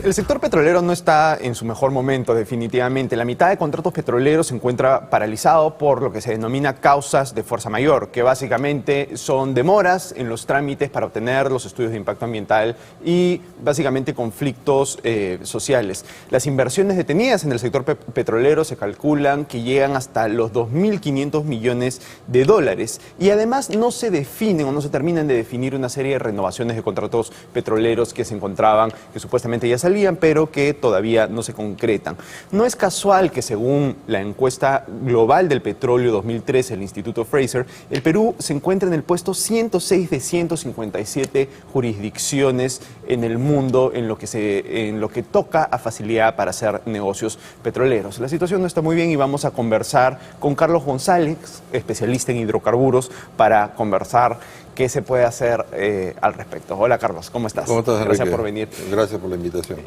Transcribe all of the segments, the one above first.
El sector petrolero no está en su mejor momento, definitivamente. La mitad de contratos petroleros se encuentra paralizado por lo que se denomina causas de fuerza mayor, que básicamente son demoras en los trámites para obtener los estudios de impacto ambiental y básicamente conflictos sociales. Las inversiones detenidas en el sector petrolero se calculan que llegan hasta los 2.500 millones de dólares y además no se definen o no se terminan de definir una serie de renovaciones de contratos petroleros que se encontraban, que supuestamente ya salían, pero que todavía no se concretan. No es casual que según la encuesta global del petróleo 2013 del Instituto Fraser, el Perú se encuentra en el puesto 106 de 157 jurisdicciones en el mundo en lo que toca a facilidad para hacer negocios petroleros. La situación no está muy bien y vamos a conversar con Carlos González, especialista en hidrocarburos, para conversar qué se puede hacer al respecto. Hola Carlos, ¿cómo estás? ¿Cómo estás, Enrique? Gracias por venir. Gracias por la invitación.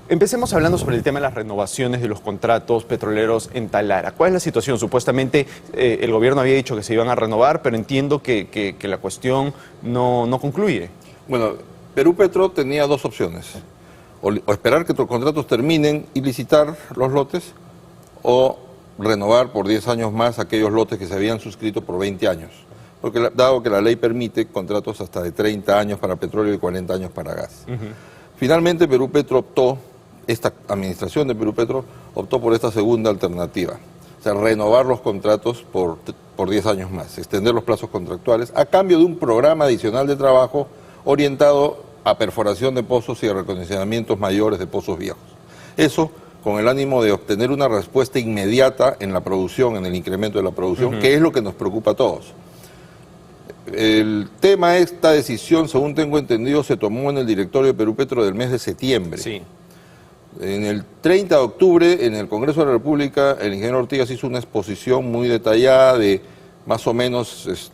Empecemos hablando sobre el tema de las renovaciones de los contratos petroleros en Talara. ¿Cuál es la situación? Supuestamente el gobierno había dicho que se iban a renovar, pero entiendo que la cuestión no concluye. Bueno, Perú Petro tenía dos opciones. O esperar que los contratos terminen y licitar los lotes, o renovar por 10 años más aquellos lotes que se habían suscrito por 20 años. Porque dado que la ley permite contratos hasta de 30 años para petróleo y 40 años para gas. Finalmente Perú Petro optó, esta administración de Perú Petro optó por esta segunda alternativa. O sea, renovar los contratos por 10 años más, extender los plazos contractuales a cambio de un programa adicional de trabajo orientado a perforación de pozos y a recondicionamientos mayores de pozos viejos. Eso con el ánimo de obtener una respuesta inmediata en la producción, en el incremento de la producción, que es lo que nos preocupa a todos. El tema, esta decisión, según tengo entendido, se tomó en el directorio de Perú Petro del mes de septiembre. Sí. En el 30 de octubre, en el Congreso de la República, el ingeniero Ortigas hizo una exposición muy detallada de más o menos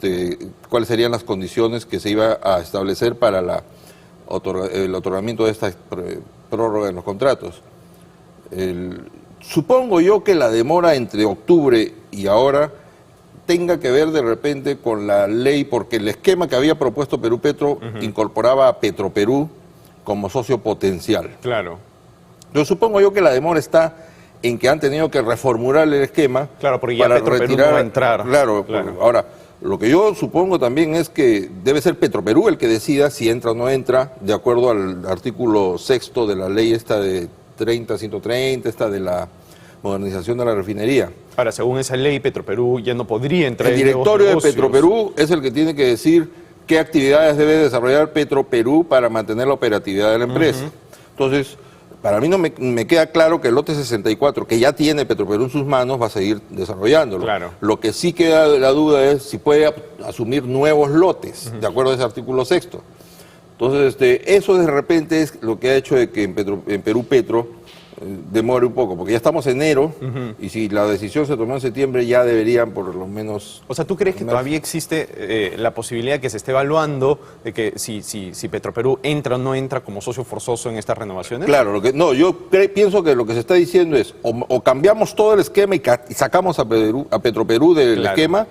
cuáles serían las condiciones que se iba a establecer para el otorgamiento de esta prórroga en los contratos. Supongo yo que la demora entre octubre y ahora tenga que ver de repente con la ley, porque el esquema que había propuesto Perú Petro incorporaba a Petroperú como socio potencial. Claro. Yo supongo yo que la demora está en que han tenido que reformular el esquema. Claro, porque ya Petroperú no va a entrar. Claro. Ahora, lo que yo supongo también es que debe ser Petroperú el que decida si entra o no entra, de acuerdo al artículo 6º de la ley esta de 130, esta de la modernización de la refinería. Ahora, según esa ley, Petroperú ya no podría entrar en en directorio de negocios. Petroperú es el que tiene que decir qué actividades debe desarrollar Petroperú para mantener la operatividad de la empresa. Entonces, para mí no me queda claro que el lote 64, que ya tiene Petroperú en sus manos, va a seguir desarrollándolo. Claro. Lo que sí queda la duda es si puede asumir nuevos lotes, de acuerdo a ese artículo 6º. Entonces, eso de repente es lo que ha hecho de que en Perú Petro demore un poco, porque ya estamos en enero y si la decisión se tomó en septiembre ya deberían por lo menos... O sea, ¿tú crees que todavía existe la posibilidad que se esté evaluando de que si Petroperú entra o no entra como socio forzoso en estas renovaciones? Claro, yo pienso que lo que se está diciendo es o cambiamos todo el esquema y sacamos a Petroperú del esquema,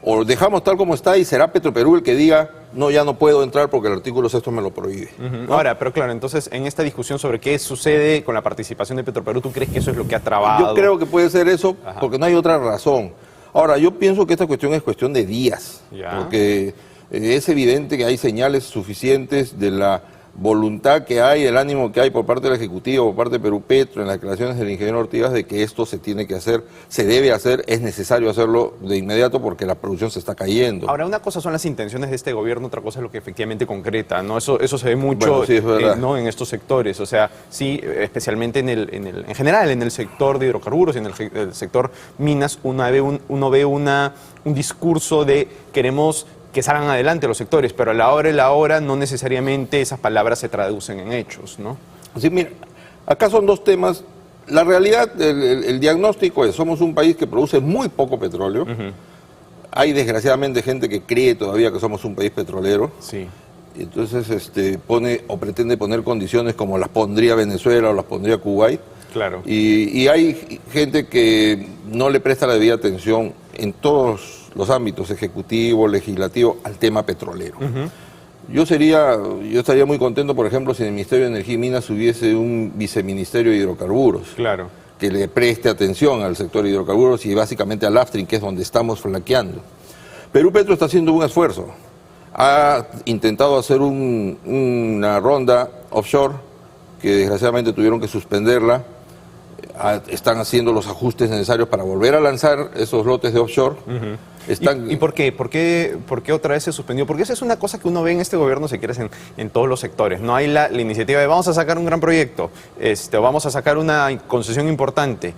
o dejamos tal como está y será Petroperú el que diga no, ya no puedo entrar porque el artículo 6º me lo prohíbe. ¿No? Ahora, pero claro, entonces en esta discusión sobre qué sucede con la participación de Petroperú, ¿tú crees que eso es lo que ha trabado? Yo creo que puede ser eso porque no hay otra razón. Ahora, yo pienso que esta cuestión es cuestión de días, porque es evidente que hay señales suficientes de la voluntad que hay, el ánimo que hay por parte del Ejecutivo, por parte de Perú Petro, en las declaraciones del ingeniero Ortigas, de que esto se tiene que hacer, se debe hacer, es necesario hacerlo de inmediato porque la producción se está cayendo. Ahora, una cosa son las intenciones de este gobierno, otra cosa es lo que efectivamente concreta, ¿no? Eso se ve mucho, sí, ¿no? En estos sectores, o sea, sí, especialmente en general, en el sector de hidrocarburos y en el sector minas, uno ve un discurso de queremos que salgan adelante los sectores, pero a la hora y la hora no necesariamente esas palabras se traducen en hechos, ¿no? Sí, mira, acá son dos temas. La realidad, el diagnóstico es, somos un país que produce muy poco petróleo. Hay desgraciadamente gente que cree todavía que somos un país petrolero. Sí. Y entonces pone o pretende poner condiciones como las pondría Venezuela o las pondría Kuwait. Claro. Y hay gente que no le presta la debida atención en todos los ámbitos, ejecutivo, legislativo, al tema petrolero. Yo estaría muy contento, por ejemplo, si en el Ministerio de Energía y Minas hubiese un viceministerio de hidrocarburos. Claro. Que le preste atención al sector de hidrocarburos y básicamente al upstream, que es donde estamos flaqueando. Perú Petro está haciendo un esfuerzo. Ha intentado hacer una ronda offshore, que desgraciadamente tuvieron que suspenderla. Están haciendo los ajustes necesarios para volver a lanzar esos lotes de offshore. ¿Y por qué? ¿Por qué otra vez se suspendió? Porque esa es una cosa que uno ve en este gobierno, si quieres, en todos los sectores. No hay la iniciativa de vamos a sacar un gran proyecto, o vamos a sacar una concesión importante.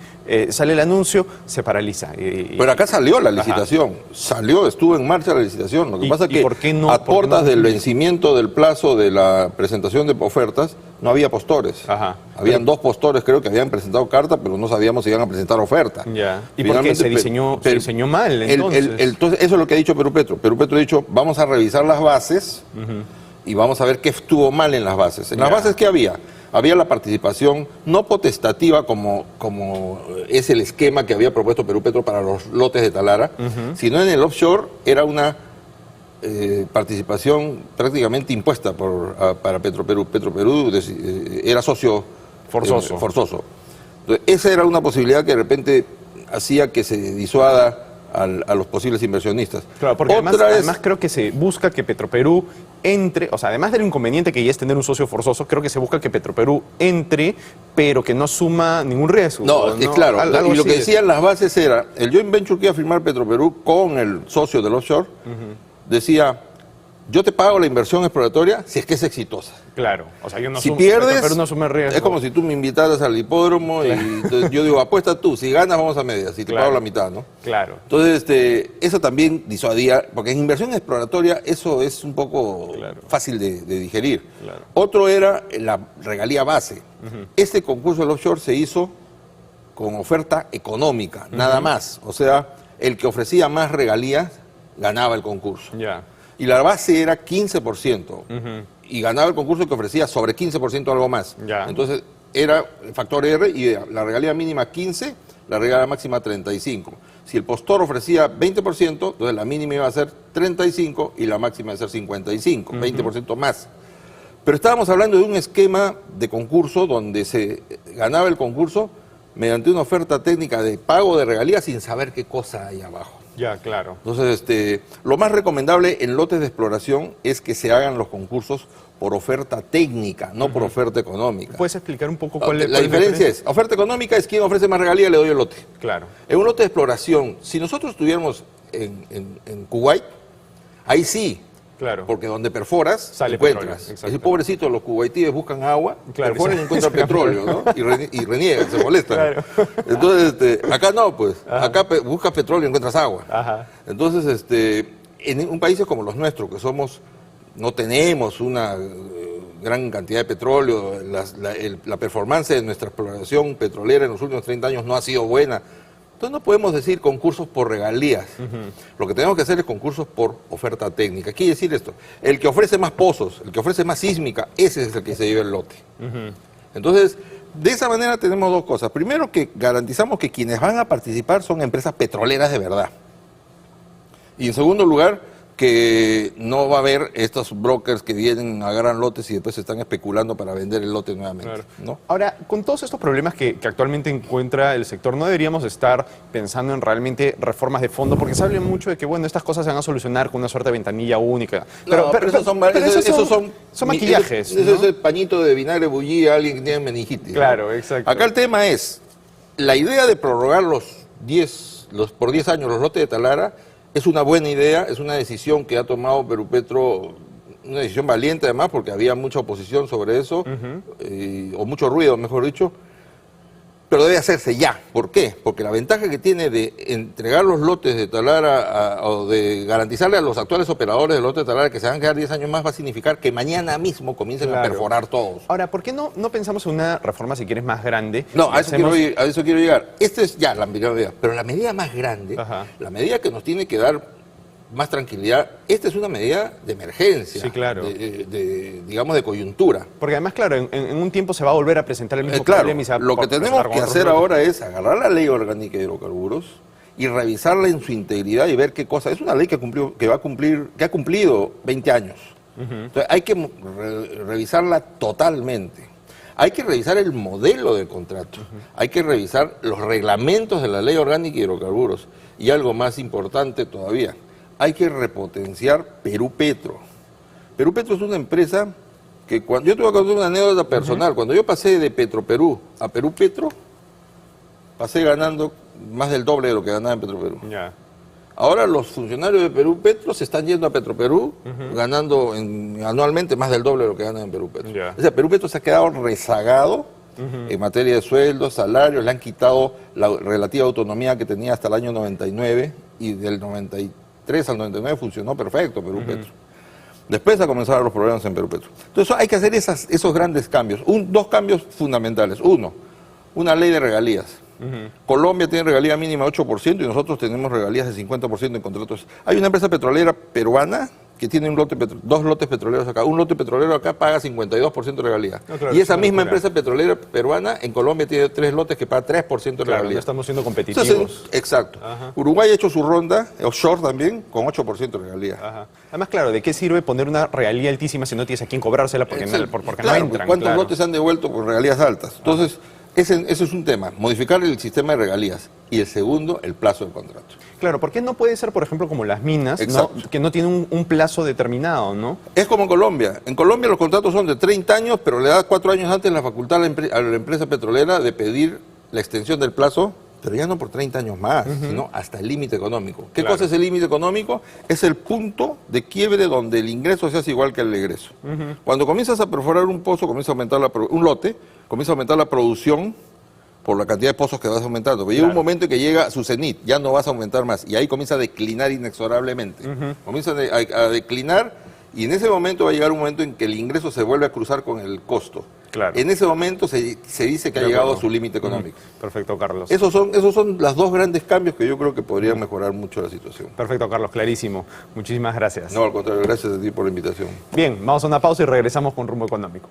Sale el anuncio, se paraliza. Pero acá salió la licitación, estuvo en marcha la licitación. Lo que pasa es que ¿por qué no, a puertas del vencimiento del plazo de la presentación de ofertas, no había postores. Habían dos postores, creo, que habían presentado carta, pero no sabíamos si iban a presentar oferta. Ya. ¿Y por qué se diseñó mal, entonces? Entonces, eso es lo que ha dicho Perú Petro. Perú Petro ha dicho, vamos a revisar las bases y vamos a ver qué estuvo mal en las bases. En las bases, ¿qué había? Había la participación no potestativa como es el esquema que había propuesto Perú Petro para los lotes de Talara, sino en el offshore era una participación prácticamente impuesta para Petroperú. Petroperú era socio forzoso. Entonces, esa era una posibilidad que de repente hacía que se disuada a los posibles inversionistas. Claro, porque además creo que se busca que Petroperú entre, o sea, además del inconveniente que ya es tener un socio forzoso, creo que se busca que Petroperú entre, pero que no asuma ningún riesgo. No, es claro. Y lo que decían las bases era, el joint venture que iba a firmar Petroperú con el socio del offshore, decía, yo te pago la inversión exploratoria si es que es exitosa. Claro, o sea, yo no si pierdes, Petroperú no asume riesgo. Es como si tú me invitaras al hipódromo y yo digo, apuesta tú, si ganas vamos a medias, si te pago la mitad, ¿no? Claro. Entonces, eso también disuadía, porque en inversión exploratoria eso es un poco fácil de digerir. Claro. Otro era la regalía base. Este concurso del offshore se hizo con oferta económica, nada más. O sea, el que ofrecía más regalías ganaba el concurso. Ya. Y la base era 15%. Y ganaba el concurso que ofrecía sobre 15% algo más. Ya. Entonces era el factor R y la regalía mínima 15, la regalía máxima 35. Si el postor ofrecía 20%, entonces la mínima iba a ser 35 y la máxima iba a ser 55, 20% más. Pero estábamos hablando de un esquema de concurso donde se ganaba el concurso mediante una oferta técnica de pago de regalías sin saber qué cosa hay abajo. Ya, claro. Entonces, lo más recomendable en lotes de exploración es que se hagan los concursos por oferta técnica, no por oferta económica. ¿Puedes explicar un poco cuál es la diferencia? Es, oferta económica es quien ofrece más regalía, le doy el lote. Claro. En un lote de exploración, si nosotros estuviéramos en Kuwait, ahí sí. Claro. Porque donde perforas, sale encuentras. Es pobrecito, los kuwaitíes buscan agua, perforan y encuentran petróleo, ¿no? Y reniegan, se molestan. Claro. Entonces, acá no, pues. Ajá. Acá buscas petróleo y encuentras agua. Ajá. Entonces, en un país como los nuestros, que no tenemos una gran cantidad de petróleo, la performance de nuestra exploración petrolera en los últimos 30 años no ha sido buena. Entonces no podemos decir concursos por regalías. Lo que tenemos que hacer es concursos por oferta técnica. Quiere decir esto, el que ofrece más pozos, el que ofrece más sísmica, ese es el que se lleva el lote. Entonces, de esa manera tenemos dos cosas. Primero, que garantizamos que quienes van a participar son empresas petroleras de verdad. Y en segundo lugar, que no va a haber estos brokers que vienen, agarran lotes y después se están especulando para vender el lote nuevamente. Claro. ¿No? Ahora, con todos estos problemas que actualmente encuentra el sector, ¿no deberíamos estar pensando en realmente reformas de fondo? Porque se habla mucho de que, bueno, estas cosas se van a solucionar con una suerte de ventanilla única. Pero esos son maquillajes. Eso es el pañito de vinagre bullía a alguien que tiene meningitis. Claro, ¿no? exacto. Acá el tema es, la idea de prorrogar por 10 años los lotes de Talara es una buena idea, es una decisión que ha tomado Perú Petro, una decisión valiente además, porque había mucha oposición sobre eso, o mucho ruido, mejor dicho, pero debe hacerse ya. ¿Por qué? Porque la ventaja que tiene de entregar los lotes de Talara o de garantizarle a los actuales operadores de lotes de Talara que se van a quedar 10 años más va a significar que mañana mismo comiencen a perforar todos. Ahora, ¿por qué no pensamos en una reforma, si quieres, más grande? No, a eso quiero llegar. Esta es ya la medida, pero la medida más grande, la medida que nos tiene que dar más tranquilidad, esta es una medida de emergencia, sí, claro. digamos de coyuntura. Porque además, claro, en un tiempo se va a volver a presentar el mismo problema. Claro, lo que tenemos que hacer ahora es agarrar la ley orgánica de hidrocarburos y revisarla en su integridad y ver qué cosa. Es una ley que ha cumplido 20 años. Entonces hay que revisarla totalmente. Hay que revisar el modelo del contrato. Hay que revisar los reglamentos de la Ley Orgánica de Hidrocarburos. Y algo más importante todavía, hay que repotenciar Perú Petro. Perú Petro es una empresa que yo te voy a contar una anécdota personal. Cuando yo pasé de Petroperú a Perú Petro, pasé ganando más del doble de lo que ganaba en Petroperú. Ya. Ahora los funcionarios de Perú Petro se están yendo a Petroperú ganando anualmente más del doble de lo que ganan en Perú Petro. Ya. O sea, Perú Petro se ha quedado rezagado en materia de sueldos, salarios, le han quitado la relativa autonomía que tenía hasta el año 99 y del 93 al 99 funcionó perfecto Perú Petro. Después a comenzar los problemas en Perú Petro. Entonces hay que hacer esos grandes cambios. Dos cambios fundamentales. Uno, una ley de regalías. Colombia tiene regalía mínima 8% y nosotros tenemos regalías de 50% en contratos. Hay una empresa petrolera peruana que tiene dos lotes petroleros acá. Un lote petrolero acá paga 52% de regalía. No, claro, y esa misma locura. empresa petrolera peruana en Colombia tiene 3 lotes que paga 3% de Claro, regalía. no estamos siendo competitivos. Entonces, exacto. Ajá. Uruguay ha hecho su ronda, offshore también, con 8% de regalía. Ajá. Además, claro, ¿de qué sirve poner una regalía altísima si no tienes a quién cobrársela porque, porque Claro, no entran? ¿cuántos Claro. lotes se han devuelto por regalías altas? Entonces, ese es un tema, modificar el sistema de regalías. Y el segundo, el plazo del contrato. Claro, ¿por qué no puede ser, por ejemplo, como las minas, ¿no? Exacto. Que no tienen un plazo determinado, ¿no? Es como en Colombia. En Colombia los contratos son de 30 años, pero le da 4 años antes la facultad a la empresa petrolera de pedir la extensión del plazo, pero ya no por 30 años más, sino hasta el límite económico. ¿Qué Claro. cosa es el límite económico? Es el punto de quiebre donde el ingreso se hace igual que el egreso. Cuando comienzas a perforar un pozo, comienza a aumentar un lote, comienza a aumentar la producción por la cantidad de pozos que vas aumentando. Pero llega un momento en que llega a su cenit, ya no vas a aumentar más, y ahí comienza a declinar inexorablemente. Comienza a declinar, y en ese momento va a llegar un momento en que el ingreso se vuelve a cruzar con el costo. Claro. En ese momento se dice que ha De llegado acuerdo. a su límite económico. Perfecto, Carlos. Esos son los dos grandes cambios que yo creo que podrían mejorar mucho la situación. Perfecto, Carlos, clarísimo. Muchísimas gracias. No, al contrario, gracias a ti por la invitación. Bien, vamos a una pausa y regresamos con Rumbo Económico.